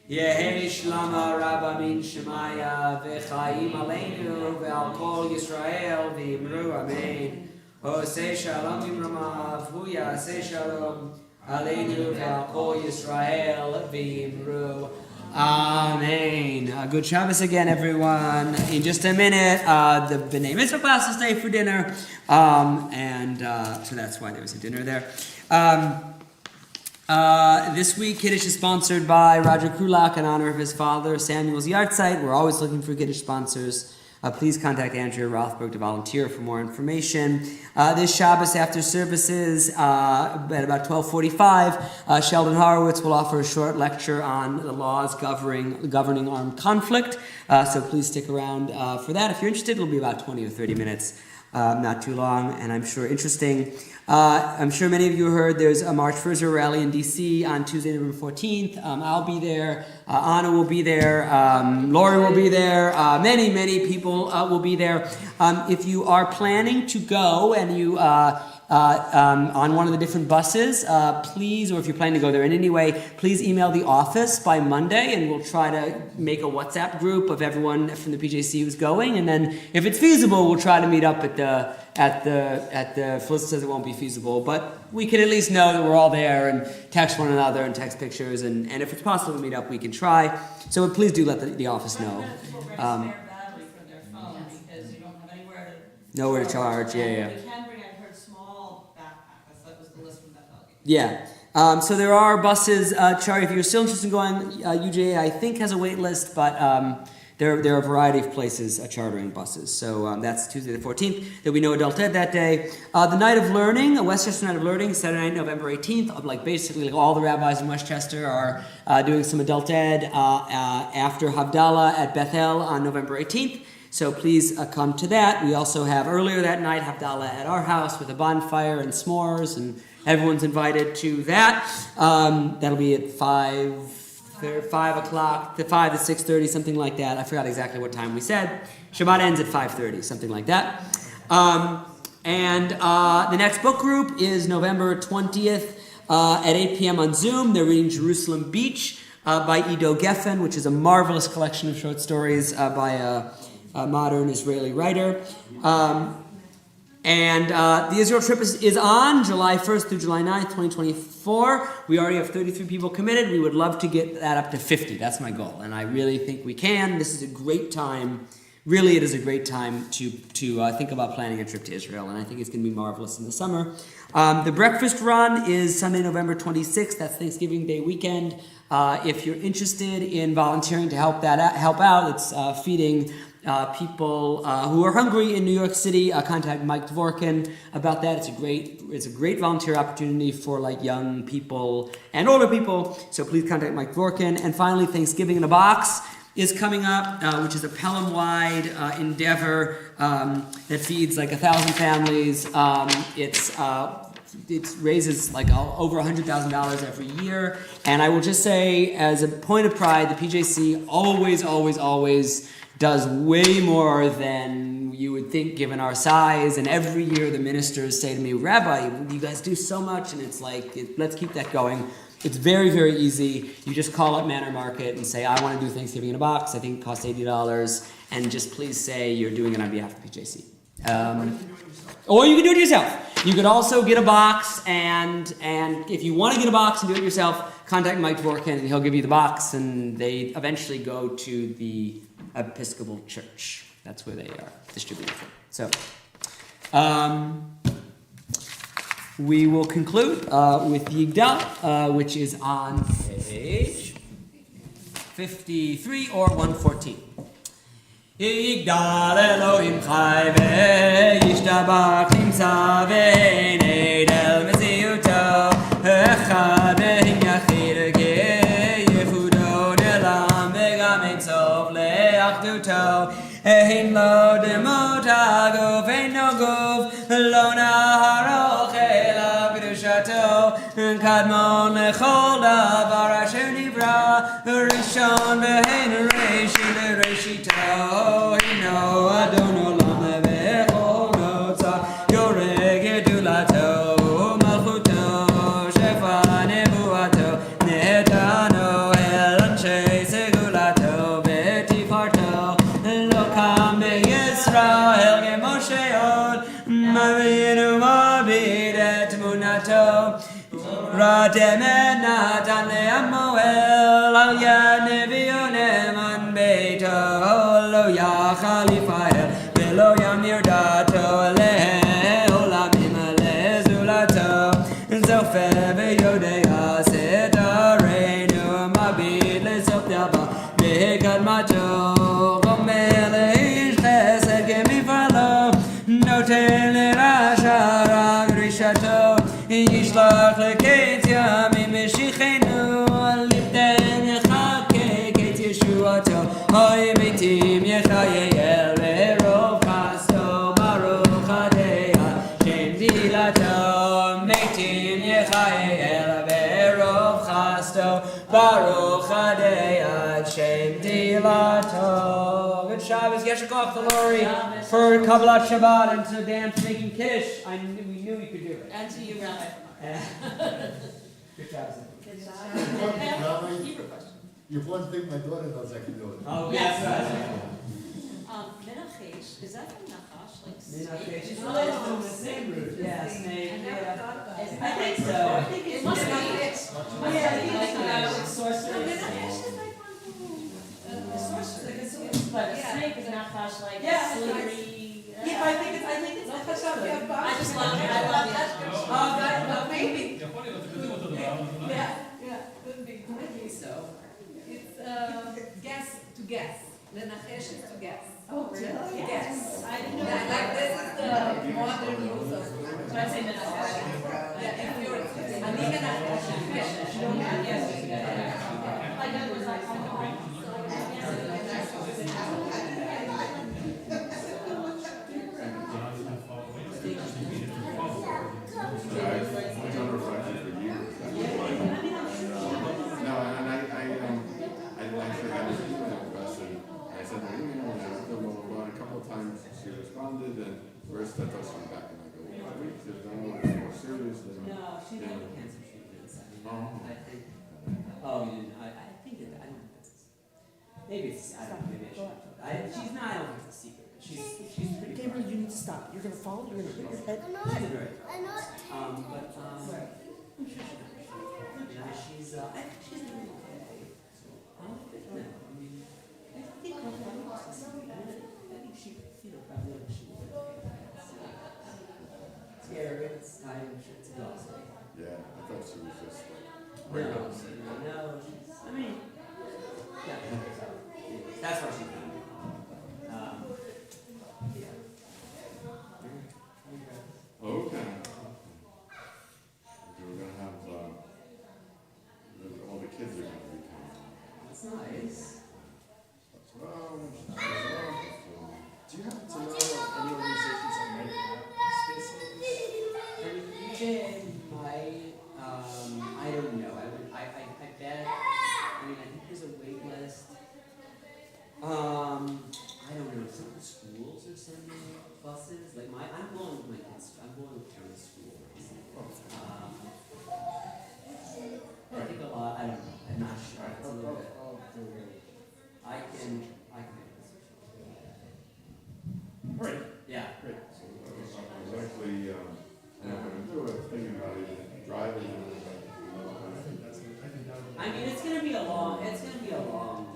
Yehi shlama rabba min shemaya, v'chaim aleinu ve'al kol Yisrael v'imru amen. Hosei shalom imramav, hu yaseh shalom. Aleinu ve'al kol Yisrael v'imru. Amen. Good Shabbos again, everyone. In just a minute, the B'nai Mitzvah class will stay for dinner, so that's why there was a dinner there. This week, Kiddush is sponsored by Roger Krulak in honor of his father, Samuel's Yahrzeit. We're always looking for Kiddush sponsors. Please contact Andrea Rothberg to volunteer for more information. This Shabbos after services at about 12:45, Sheldon Horowitz will offer a short lecture on the laws governing armed conflict. So please stick around for that. If you're interested, it'll be about 20 or 30 minutes, not too long, and I'm sure interesting. I'm sure many of you heard there's a March for Israel rally in D.C. on Tuesday, November 14th. I'll be there. Anna will be there. Lori will be there. Many people will be there. If you are planning to go and you on one of the different buses, please, or if you're planning to go there in any way, please email the office by Monday, and we'll try to make a WhatsApp group of everyone from the PJC who's going. And then, if it's feasible, we'll try to meet up at the Felicity says it won't be feasible, but we can at least know that we're all there and text one another and text pictures, and if it's possible to meet up, we can try. So please do let the office know. Nowhere to charge, yeah. We can bring, I heard, small backpacks. That was the list from that delegate. Yeah. So there are buses. Charlie, if you're still interested in going, UJA I think has a wait list, but there are a variety of places chartering buses. So that's Tuesday the 14th. There'll be no adult ed that day. The Night of Learning, a Westchester Night of Learning, Saturday night, November 18th. Basically all the rabbis in Westchester are doing some adult ed after Havdalah at Bethel on November 18th. So please come to that. We also have earlier that night Havdalah at our house with a bonfire and s'mores, and everyone's invited to that. That'll be at 5 o'clock, to 5 to 6:30, something like that. I forgot exactly what time we said. Shabbat ends at 5:30, something like that. And the next book group is November 20th at 8 p.m. on Zoom. They're reading Jerusalem Beach by Ido Geffen, which is a marvelous collection of short stories by a modern Israeli writer. And the Israel trip is on July 1st through July 9th, 2024. We already have 33 people committed. We would love to get that up to 50. That's my goal. And I really think we can. This is a great time. Really, it is a great time to think about planning a trip to Israel. And I think it's going to be marvelous in the summer. The breakfast run is Sunday, November 26th. That's Thanksgiving Day weekend. If you're interested in volunteering to help out, it's feeding people who are hungry in New York City. Contact Mike Dvorkin about that. It's a great volunteer opportunity for young people and older people. So please contact Mike Dvorkin. And finally, Thanksgiving in a Box is coming up, which is a Pelham-wide endeavor that feeds 1,000 families. It raises over $100,000 every year. And I will just say, as a point of pride, the PJC always does way more than you would think given our size. And every year the ministers say to me, Rabbi, you guys do so much, and it's let's keep that going. It's very, very easy. You just call up Manor Market and say, I want to do Thanksgiving in a Box. I think it costs $80. And just please say you're doing it on behalf of PJC. Or you can do it yourself. You could also get a box, and if you want to get a box and do it yourself, contact Mike Dvorkin and he'll give you the box, and they eventually go to the Episcopal Church. That's where they are distributed from. So, we will conclude with Yigdal, which is on page 53 or 114. Yigdal Elohim Chai V'yishtabach Nimsa V'nei Del Meziuto Echad V'him Yachid Yehudo Nelam V'gam Ein Sof Le'achduto Ein Lo Demot Haguf Ein No Guf Lo Naharo Chela Kedushato Kadmon Lechol Davar Asher Nivra Rishon V'hein Reishi L'Reishito Hino Adon Olam V'echol Notzah Yoreh Gedulato Malchuto Shefa Nebuato Netano El Anshe Segulato V'tifarto Lokam Be'Yisrael Gemoshe Od Mavinu Mabid Et Munato Ratem Et Natan Le'amoel Al Yad Nevi'o Ne'eman Beito Lo Yachalifael Velo Yamir Dato Le'e Olamim Le'zulato Zofe Ve'yodea Setarenu Mabid Le'sof Yaba Ve'ekad Mato Gomel Eish Chesed Gemifalo Noten Le'rashara Grishato Yishlach Leketz Yamim Meshichenu Lipten Yechake Ketz Yeshuato Hoy Mitim Yechayel Verov Chasto Baruch Adea Shem Dilato Mitim Yechayel Verov Chasto Baruch Adea Shem Dilato. Good Shabbos, Yeshakov the Lori for Kabbalat Shabbat and to Dan for making Kiddush. We knew we could do it. And to you, Rabbi. Good job, Zip. Good job. Rabbi, Hebrew question. you one thing my daughter knows I can do it. Oh, Yes. yes. Menachesh, is that from Nachash? Like Okay, she's snake? related to the same root. Yeah, snake. I never Yeah. thought about Is it. I think so. I think It it's must be. Yeah, I think Like, it's sorcery. Menachesh is like The sorcerer. like a sorcerer. But a Yeah. snake is not flash like Yeah, slippery. Yeah, I think it's not I just love it. I love that. Maybe. יכול להיות, אתם יודעים אותו דבר. Yeah, could be. Maybe so. It's guess to guess. Lenachesh is to guess. Oh, really? Guess. I didn't know Like that. this is the modern use of. So I'd say Menachesh. Yeah, if you're. אני מנחש. Yes. Like that was like, First, I thought she was back, and I go, well, wait, she was more serious than. No, she's not a cancer treatment. Oh. I think. Oh, you didn't. I think it. I don't think that's. Maybe it's. I don't know. Maybe I should. She's not. I don't think it's a secret. But she's pretty. Gabriel, you need to stop. You're gonna fall. You're gonna hit your head. She's a very. But I'm sure she'll be. You know, she's. I think she's doing okay. I don't think. No, I mean, I think. I think she. You know, probably like she. Scary. It's tired. I'm sure it's exhausting. Yeah, I thought she was just like. No, no, she's, I mean, yeah, so, that's what she's doing. Yeah. Okay. We're gonna have, all the kids are gonna be coming. That's nice. Well, Do you happen to know of any organizations that might have space They might, I don't know, I bet, I mean, I think there's a wait list. I don't know, some of the schools are sending buses, like I'm going with my kids, I'm going with Terrace School. I think a lot, I don't know, I'm not sure, it's a little bit, I can make this. All right. Yeah. Great. so I was actually, gonna do it, thinking about it, driving. I mean, it's gonna be a long day. I mean, it's gonna be a long day.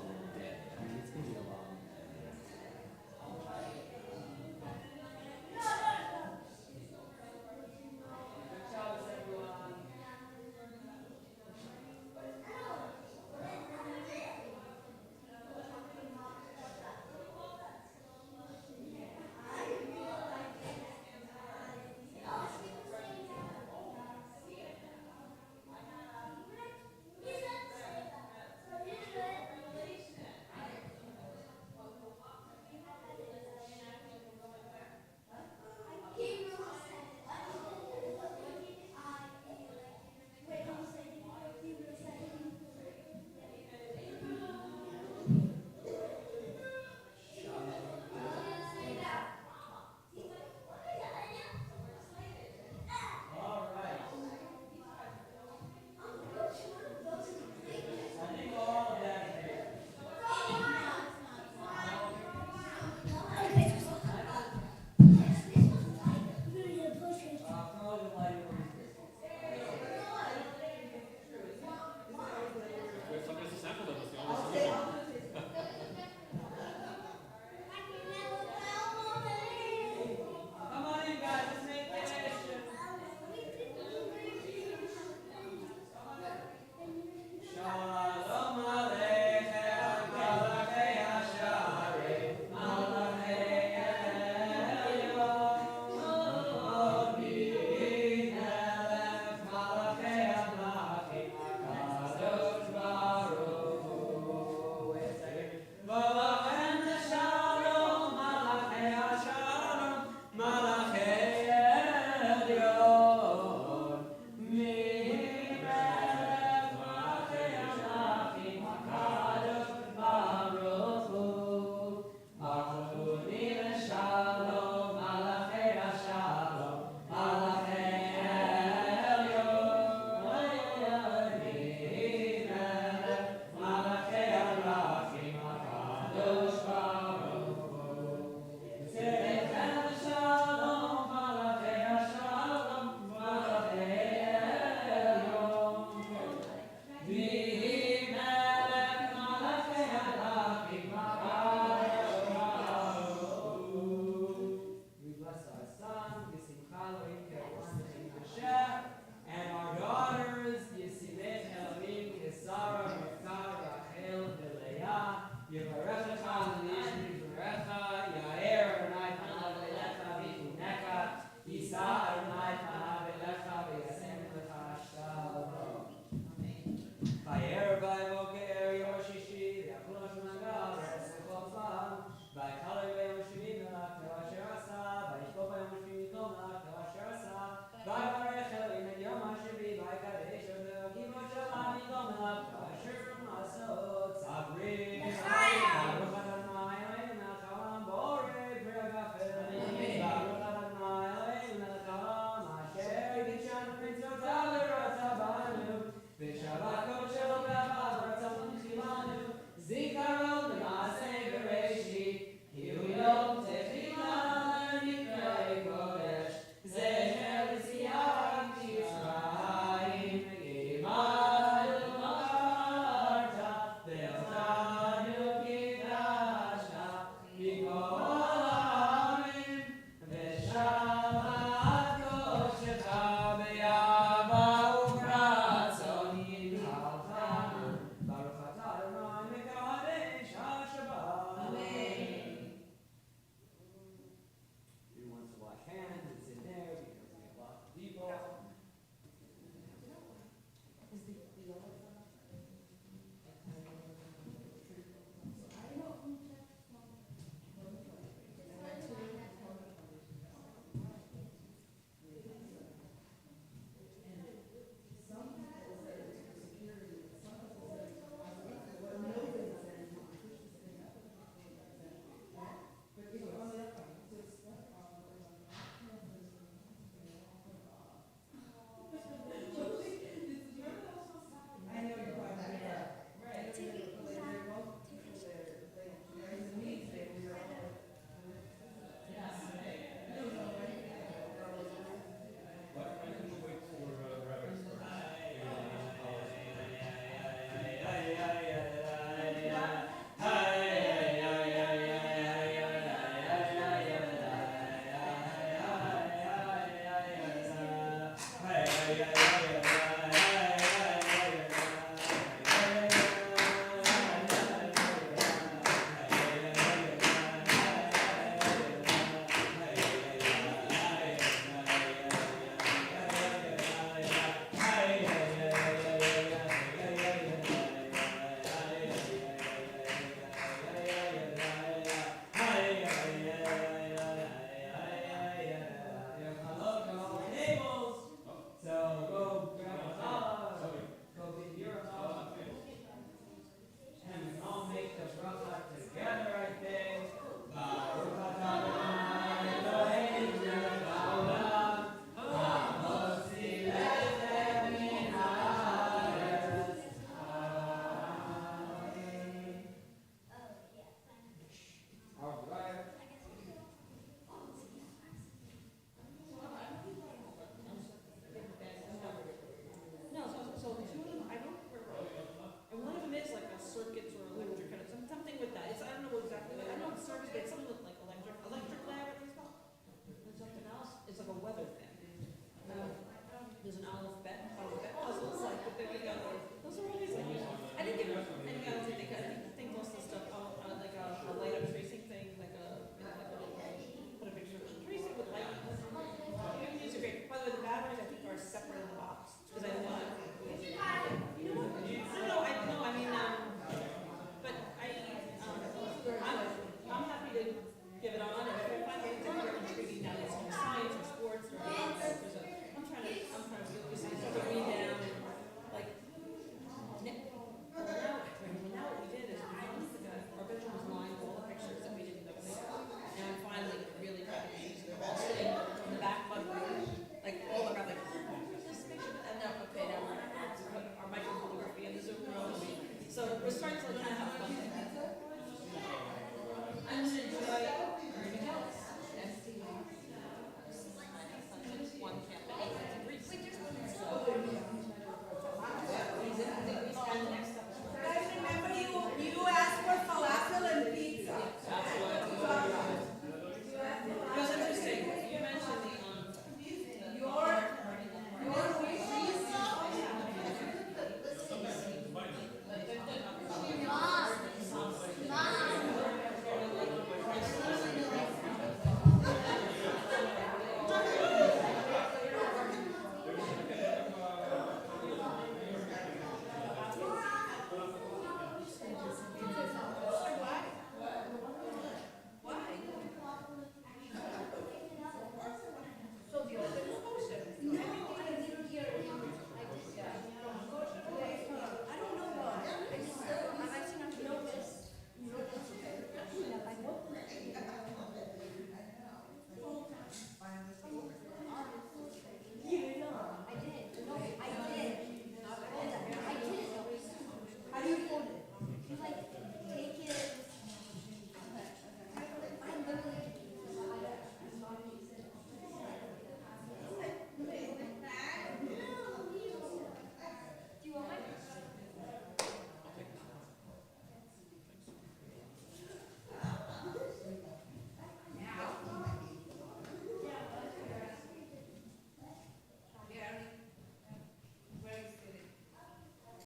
yeah, yeah.